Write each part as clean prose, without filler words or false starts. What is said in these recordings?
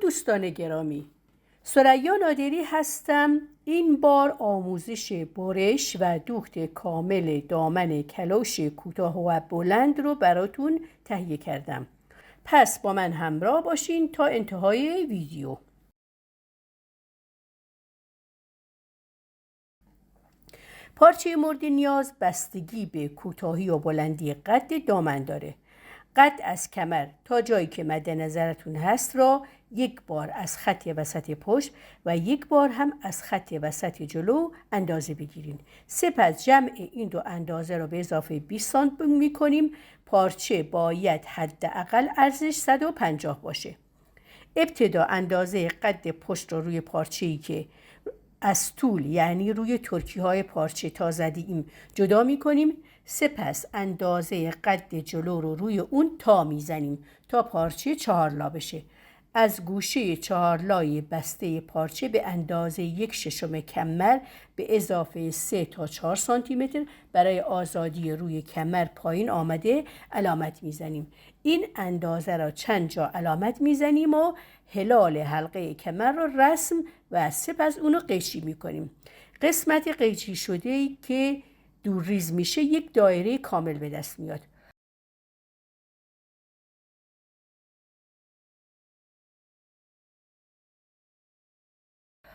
دوستان گرامی، ثریا نادری هستم. این بار آموزش برش و دوخت کامل دامن کلوش کوتاه و بلند رو براتون تهیه کردم. پس با من همراه باشین تا انتهای ویدیو. پارچه مورد نیاز بستگی به کوتاهی و بلندی قد دامن داره. قد از کمر تا جایی که مد نظرتون هست را یک بار از خط وسط پشت و یک بار هم از خط وسط جلو اندازه بگیرین. سپس جمع این دو اندازه را به اضافه 20 سانتی میکنیم. پارچه باید حداقل عرضش 150 باشه. ابتدا اندازه قد پشت را روی پارچه‌ای که از طول یعنی روی ترکی‌های پارچه تا زدیم جدا می‌کنیم. سپس اندازه قد جلو رو روی اون تا میزنیم تا پارچه 4 لا بشه. از گوشه 4 لای بسته پارچه به اندازه 1/6 کمر به اضافه 3 تا 4 سانتی متر برای آزادی روی کمر پایین آمده علامت میزنیم. این اندازه را چند جا علامت میزنیم و هلال حلقه کمر را رسم و سپس اونو قیچی میکنیم. قسمت قیچی شده که دور ریز میشه یک دایره کامل به دست میاد.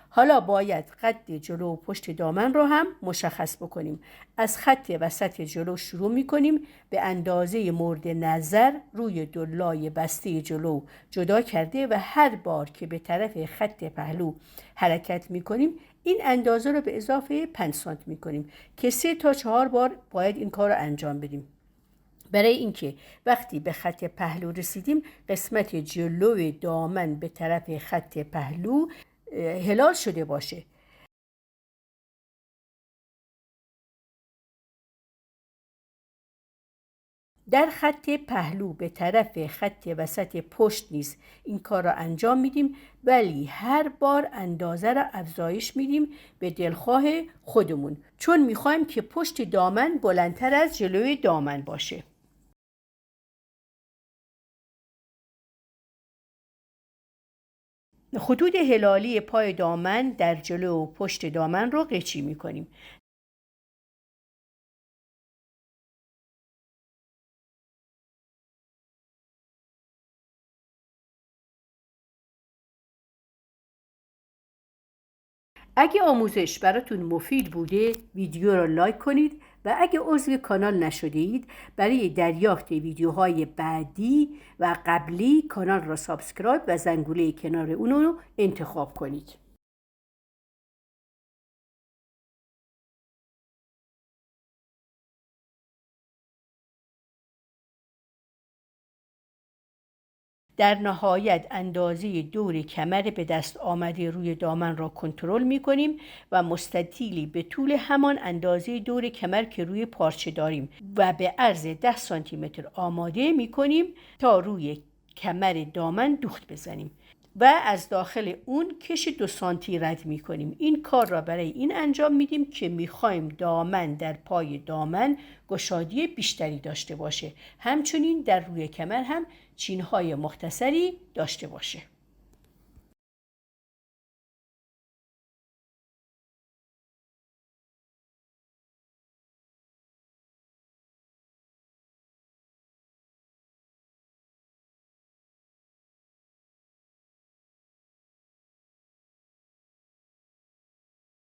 حالا باید قد جلو و پشت دامن رو هم مشخص بکنیم. از خط وسط جلو شروع میکنیم. به اندازه مورد نظر روی دو لای بسته جلو جدا کرده و هر بار که به طرف خط پهلو حرکت میکنیم این اندازه رو به اضافه 5 سانتی میکنیم که 3 تا 4 بار باید این کار رو انجام بدیم. برای اینکه وقتی به خط پهلو رسیدیم قسمت جلوی دامن به طرف خط پهلو هلال شده باشه. در خط پهلو به طرف خط وسط پشت نیز این کار را انجام میدیم، ولی هر بار اندازه را افزایش میدیم به دلخواه خودمون، چون میخوایم که پشت دامن بلندتر از جلوی دامن باشه. خطوط هلالی پای دامن در جلو و پشت دامن رو قیچی میکنیم. اگه آموزش براتون مفید بوده ویدیو رو لایک کنید و اگه عضو کانال نشده اید برای دریافت ویدیوهای بعدی و قبلی کانال را سابسکرایب و زنگوله کنار اون رو انتخاب کنید. در نهایت اندازه دور کمر به دست آمده روی دامن را کنترل می‌کنیم و مستطیلی به طول همان اندازه دور کمر که روی پارچه داریم و به عرض 10 سانتی متر آماده می‌کنیم تا روی کمر دامن دوخت بزنیم و از داخل اون کش 2 سانتی رد می‌کنیم. این کار را برای این انجام میدیم که می‌خوایم دامن در پای دامن گشادی بیشتری داشته باشه، همچنین در روی کمر هم چین‌های مختصری داشته باشه.